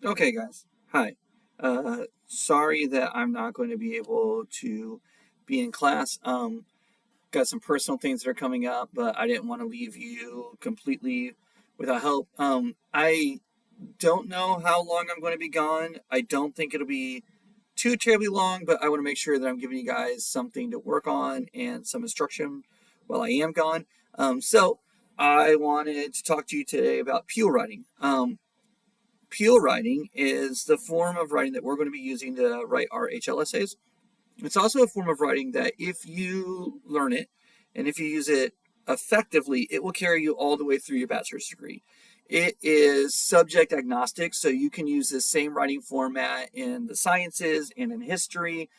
Okay, guys. Hi. Sorry that I'm not going to be able to be in class. Got some personal things that are coming up, but I didn't want to leave you completely without help. I don't know how long I'm going to be gone. I don't think it'll be too terribly long, but I want to make sure that I'm giving you guys something to work on and some instruction while I am gone. So I wanted to talk to you today about peel writing. Peel writing is the form of writing that we're going to be using to write our HLSAs. It's also a form of writing that if you learn it and if you use it effectively, it will carry you all the way through your bachelor's degree. It is subject agnostic, so you can use the same writing format in the sciences and in history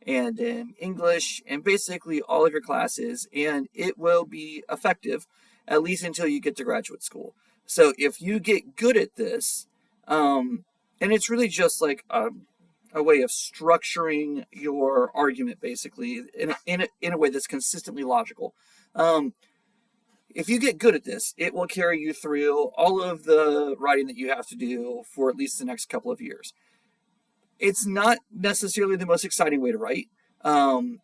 and in English and basically all of your classes, and it will be effective at least until you get to graduate school. So if you get good at this, and it's really just like a way of structuring your argument, basically, in a way that's consistently logical. Um, if you get good at this, it will carry you through all of the writing that you have to do for at least the next couple of years. It's not necessarily the most exciting way to write. I'm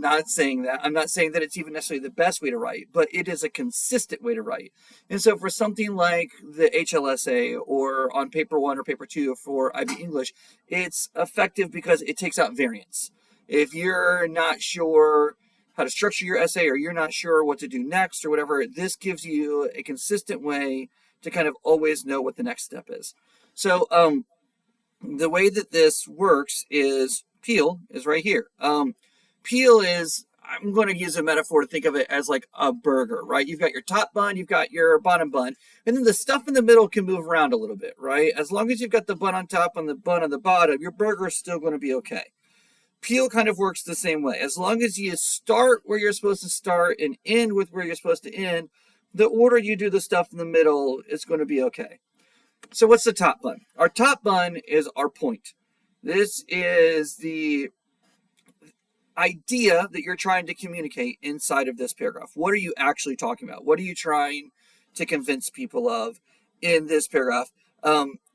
not saying that. I'm not saying that it's even necessarily the best way to write, but it is a consistent way to write. And so, for something like the HLSA or on paper one or paper two for IB English, it's effective because it takes out variance. If you're not sure how to structure your essay or you're not sure what to do next or whatever, this gives you a consistent way to kind of always know what the next step is. So, the way that this works is peel is right here. Peel is, I'm going to use a metaphor to think of it as like a burger, right? You've got your top bun, you've got your bottom bun, and then the stuff in the middle can move around a little bit, right? As long as you've got the bun on top and the bun on the bottom, your burger is still going to be okay. Peel kind of works the same way. As long as you start where you're supposed to start and end with where you're supposed to end, the order you do the stuff in the middle is going to be okay. So what's the top bun? Our top bun is our point. This is the idea that you're trying to communicate inside of this paragraph. What are you actually talking about? What are you trying to convince people of in this paragraph?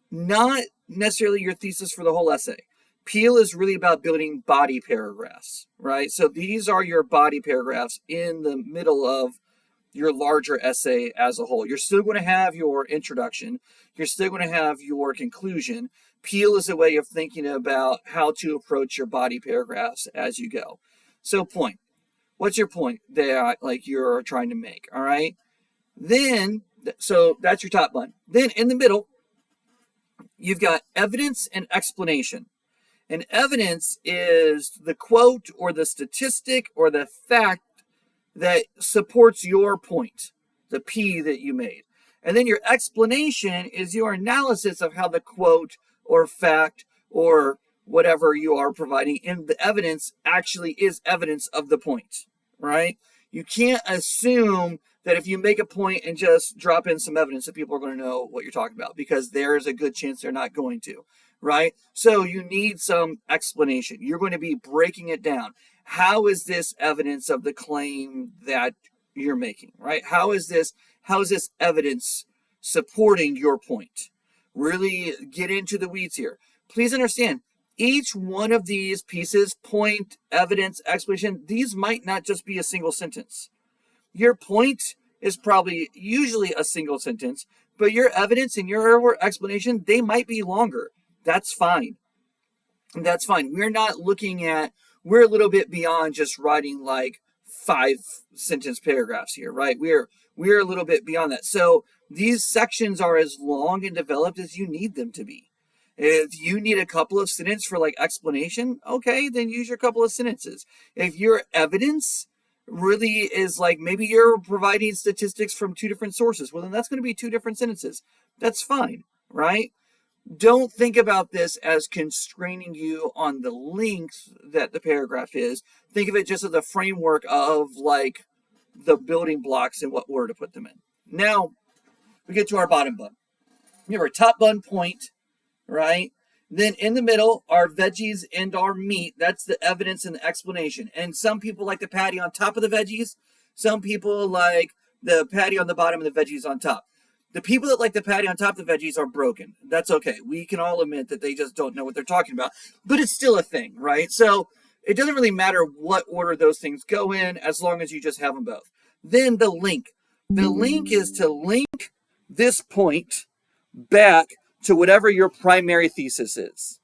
Not necessarily your thesis for the whole essay. Peel is really about building body paragraphs, right? So these are your body paragraphs in the middle of your larger essay as a whole. You're still going to have your introduction, you're still going to have your conclusion. Peel is a way of thinking about how to approach your body paragraphs as you go. So, point. What's your point that like you're trying to make? All right. Then, so that's your top bun. Then in the middle, you've got evidence and explanation. And evidence is the quote or the statistic or the fact that supports your point, the P that you made. And then your explanation is your analysis of how the quote or fact or whatever you are providing in the evidence actually is evidence of the point, right? You can't assume that if you make a point and just drop in some evidence that people are going to know what you're talking about because there's a good chance they're not going to, right? So you need some explanation. You're going to be breaking it down. How is this evidence of the claim that you're making, right? How is this evidence supporting your point? Really get into the weeds here. Please understand, each one of these pieces, point, evidence, explanation, these might not just be a single sentence. Your point is probably usually a single sentence, but your evidence and your explanation, they might be longer. That's fine. That's fine. We're a little bit beyond just writing like 5 sentence paragraphs here, right? We're a little bit beyond that. So these sections are as long and developed as you need them to be. If you need a couple of sentences for like explanation, okay, then use your couple of sentences. If your evidence really is like maybe you're providing statistics from 2 different sources, well, then that's going to be 2 different sentences. That's fine, right? Don't think about this as constraining you on the length that the paragraph is. Think of it just as a framework of like the building blocks and what order to put them in. Now we get to our bottom bun. We have our top bun point, right? Then in the middle, our veggies and our meat. That's the evidence and the explanation. And some people like the patty on top of the veggies. Some people like the patty on the bottom and the veggies on top. The people that like the patty on top of the veggies are broken. That's okay. We can all admit that they just don't know what they're talking about, but it's still a thing, right? So it doesn't really matter what order those things go in as long as you just have them both. Then the link. The link is to link this point back to whatever your primary thesis is,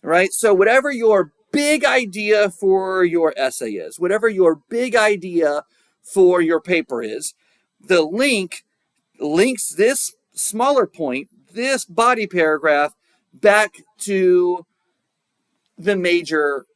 right? So whatever your big idea for your essay is, whatever your big idea for your paper is, the link links this smaller point, this body paragraph, back to the major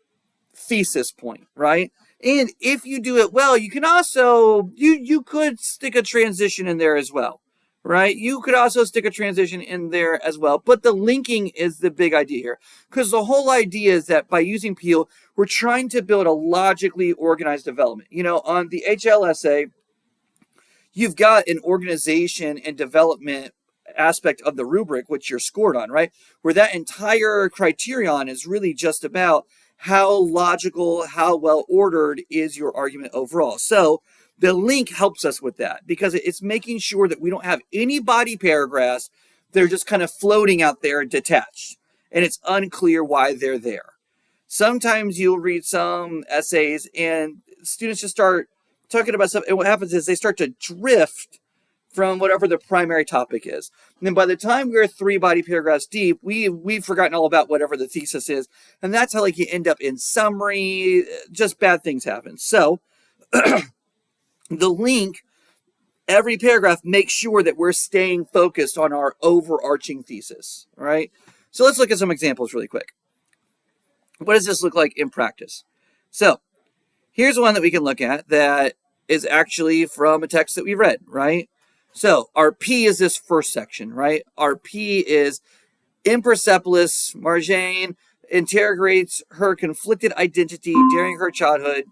thesis point, right? And if you do it well, you can also, you could stick a transition in there as well, right? You could also stick a transition in there as well. But the linking is the big idea here. Because the whole idea is that by using Peel, we're trying to build a logically organized development. You know, on the HLSA, you've got an organization and development aspect of the rubric, which you're scored on, right? Where that entire criterion is really just about how logical, how well ordered is your argument overall. So the link helps us with that because it's making sure that we don't have any body paragraphs that are just kind of floating out there detached, and it's unclear why they're there. Sometimes you'll read some essays and students just start talking about stuff, and what happens is they start to drift from whatever the primary topic is. And then by the time we're 3 body paragraphs deep, we've forgotten all about whatever the thesis is. And that's how like you end up in summary, just bad things happen. So the link, every paragraph makes sure that we're staying focused on our overarching thesis, right? So let's look at some examples really quick. What does this look like in practice? So here's one that we can look at that is actually from a text that we read, right? So our P is this first section, right? Our P is in Persepolis, Marjane interrogates her conflicted identity during her childhood.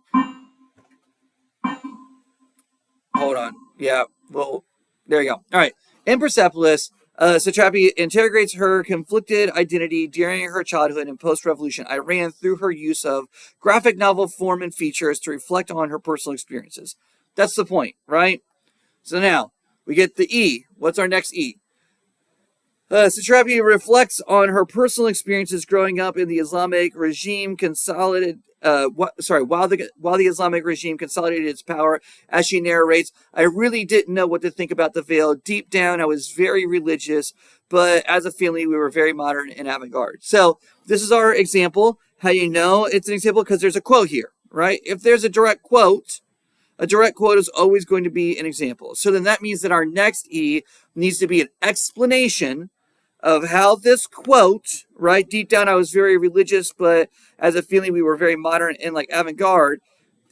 Hold on. Yeah, well, there you go. All right. In Persepolis, Satrapi interrogates her conflicted identity during her childhood and post-revolution Iran through her use of graphic novel form and features to reflect on her personal experiences. That's the point, right? So now, we get the E. What's our next E? Satrapi reflects on her personal experiences growing up in the Islamic regime while the Islamic regime consolidated its power. As she narrates, I really didn't know what to think about the veil. Deep down, I was very religious, but as a family, we were very modern and avant-garde. So this is our example. How you know it's an example? Because there's a quote here, right? If there's a direct quote is always going to be an example. So then that means that our next E needs to be an explanation of how this quote, right? Deep down, I was very religious, but as a feeling, we were very modern and like avant-garde,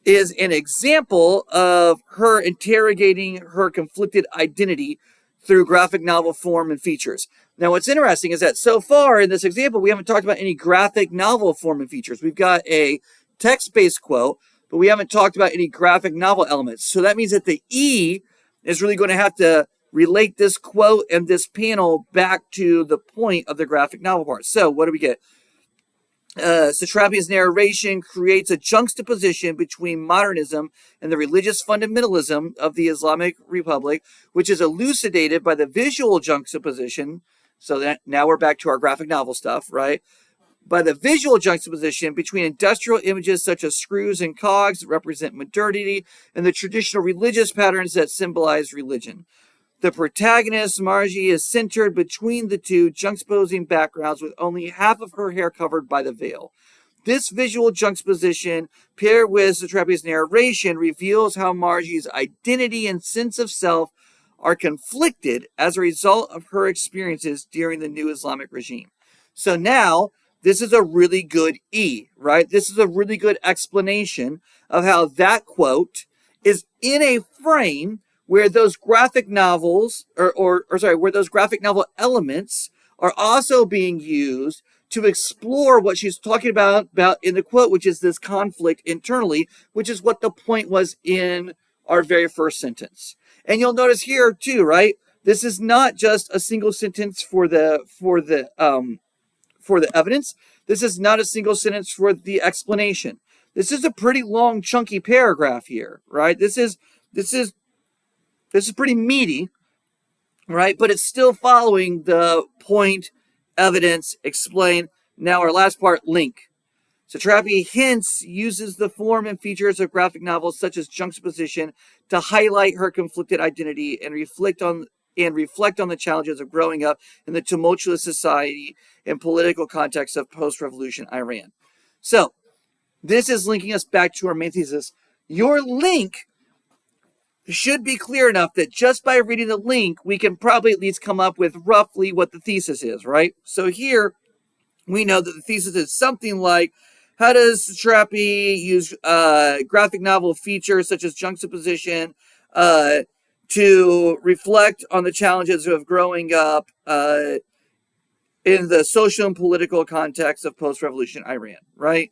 is an example of her interrogating her conflicted identity through graphic novel form and features. Now, what's interesting is that so far in this example, we haven't talked about any graphic novel form and features. We've got a text-based quote, but we haven't talked about any graphic novel elements. So that means that the E is really going to have to relate this quote and this panel back to the point of the graphic novel part. So what do we get? Satrapi's narration creates a juxtaposition between modernism and the religious fundamentalism of the Islamic Republic, which is elucidated by the visual juxtaposition. So that now we're back to our graphic novel stuff, right? By the visual juxtaposition between industrial images such as screws and cogs that represent modernity and the traditional religious patterns that symbolize religion. The protagonist, Margie, is centered between the two juxtaposing backgrounds with only half of her hair covered by the veil. This visual juxtaposition, paired with Satrapi's narration, reveals how Margie's identity and sense of self are conflicted as a result of her experiences during the new Islamic regime. So now, this is a really good E, right? This is a really good explanation of how that quote is in a frame where those graphic novels, where those graphic novel elements are also being used to explore what she's talking about in the quote, which is this conflict internally, which is what the point was in our very first sentence. And you'll notice here too, right? This is not just a single sentence for the evidence. This is not a single sentence for the explanation. This is a pretty long, chunky paragraph here, right? This is pretty meaty. right? But it's still following the point, evidence, explain. Now our last part, link. Satrapi hence uses the form and features of graphic novels such as juxtaposition to highlight her conflicted identity and reflect on the challenges of growing up in the tumultuous society and political context of post-revolution Iran. So, this is linking us back to our main thesis. Your link should be clear enough that just by reading the link, we can probably at least come up with roughly what the thesis is, right? So here, we know that the thesis is something like, how does Satrapi use graphic novel features such as juxtaposition to reflect on the challenges of growing up in the social and political context of post-revolution Iran, right?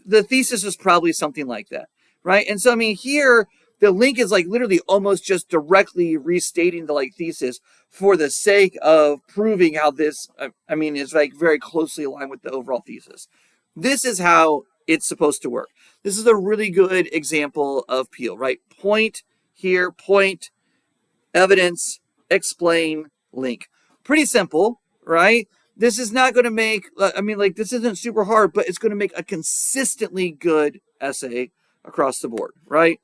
The thesis is probably something like that, right? And so, I mean, here, the link is like literally almost just directly restating the like thesis for the sake of proving how this, I mean, is like very closely aligned with the overall thesis. This is how it's supposed to work. This is a really good example of Peel, right? Point here, point, evidence, explain, link. Pretty simple, right? This is not going to make, I mean, like, this isn't super hard, but it's going to make a consistently good essay across the board, right?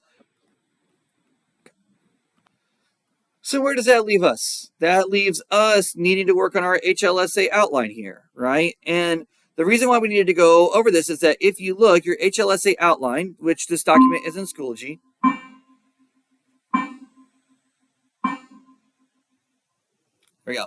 So where does that leave us? That leaves us needing to work on our HLSA outline here, right? And the reason why we needed to go over this is that if you look, your HLSA outline, which this document is in Schoology, there we go.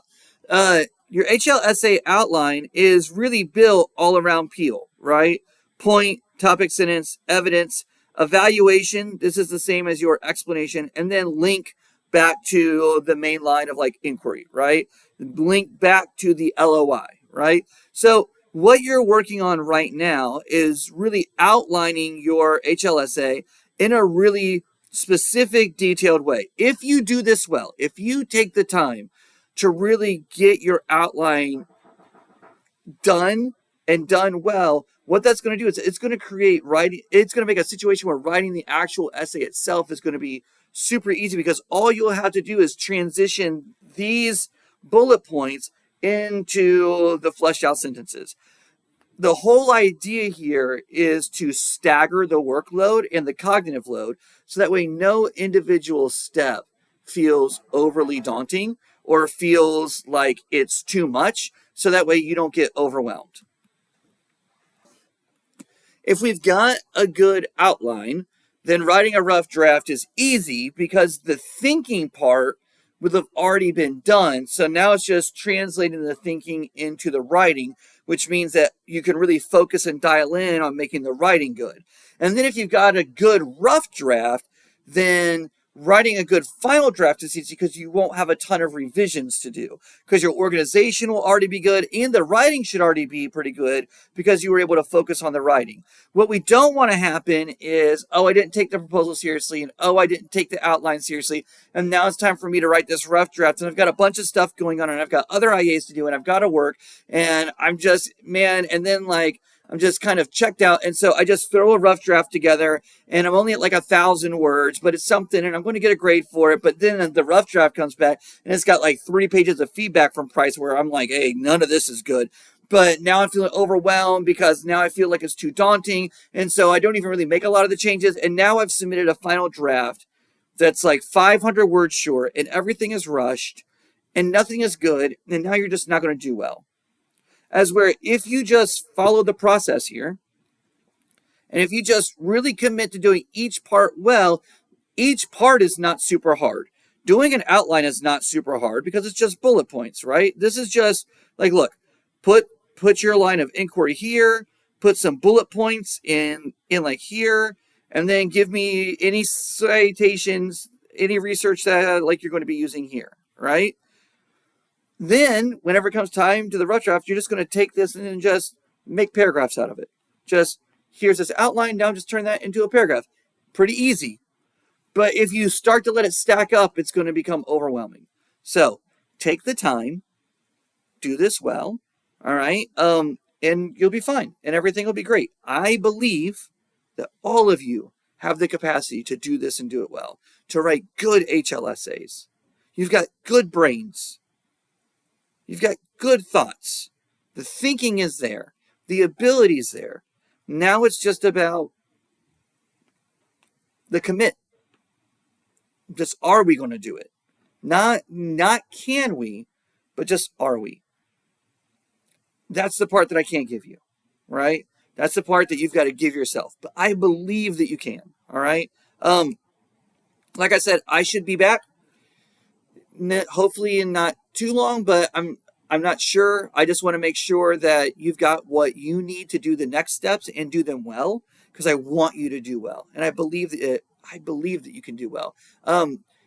Your HLSA outline is really built all around Peel, right? Point, topic, sentence, evidence, evaluation. This is the same as your explanation, and then link back to the main line of like inquiry, right? Link back to the LOI, right? So what you're working on right now is really outlining your HLSA in a really specific, detailed way. If you do this well, if you take the time to really get your outline done and done well, what that's going to do is it's going to create writing. It's going to make a situation where writing the actual essay itself is going to be super easy because all you'll have to do is transition these bullet points into the fleshed out sentences. The whole idea here is to stagger the workload and the cognitive load so that way no individual step feels overly daunting or feels like it's too much, so that way you don't get overwhelmed. If we've got a good outline, then writing a rough draft is easy because the thinking part would have already been done. So now it's just translating the thinking into the writing, which means that you can really focus and dial in on making the writing good. And then if you've got a good rough draft, then writing a good final draft is easy because you won't have a ton of revisions to do because your organization will already be good and the writing should already be pretty good because you were able to focus on the writing. What we don't want to happen is, oh, I didn't take the proposal seriously, and oh, I didn't take the outline seriously, and now it's time for me to write this rough draft, and I've got a bunch of stuff going on, and I've got other IAs to do, and I've got to work, and I'm just, man, and then like, I'm just kind of checked out. And so I just throw a rough draft together and I'm only at like 1,000 words, but it's something and I'm going to get a grade for it. But then the rough draft comes back and it's got like 3 pages of feedback from Price where I'm like, hey, none of this is good. But now I'm feeling overwhelmed because now I feel like it's too daunting. And so I don't even really make a lot of the changes. And now I've submitted a final draft that's like 500 words short and everything is rushed and nothing is good. And now you're just not going to do well. As where if you just follow the process here, and if you just really commit to doing each part well, each part is not super hard. Doing an outline is not super hard because it's just bullet points, right? This is just like, look, put your line of inquiry here, put some bullet points in like here, and then give me any citations, any research that like you're going to be using here, right? Then, whenever it comes time to the rough draft, you're just going to take this and then just make paragraphs out of it. Just, here's this outline, now just turn that into a paragraph. Pretty easy. But if you start to let it stack up, it's going to become overwhelming. So, take the time, do this well, all right? And you'll be fine, and everything will be great. I believe that all of you have the capacity to do this and do it well, to write good HLSAs, You've got good brains. You've got good thoughts. The thinking is there. The ability is there. Now it's just about the commit. Just are we going to do it? Not can we, but just are we? That's the part that I can't give you, right? That's the part that you've got to give yourself. But I believe that you can, all right? Like I said, I should be back, hopefully in not too long, but I'm not sure. I just want to make sure that you've got what you need to do the next steps and do them well, because I want you to do well, and I believe that you can do well.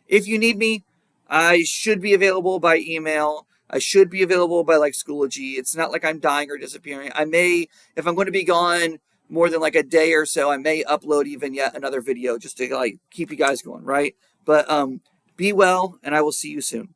If you need me, I should be available by email. I should be available by like Schoology. It's not like I'm dying or disappearing. I may, if I'm going to be gone more than like a day or so, I may upload even yet another video just to like keep you guys going, right? But be well, and I will see you soon.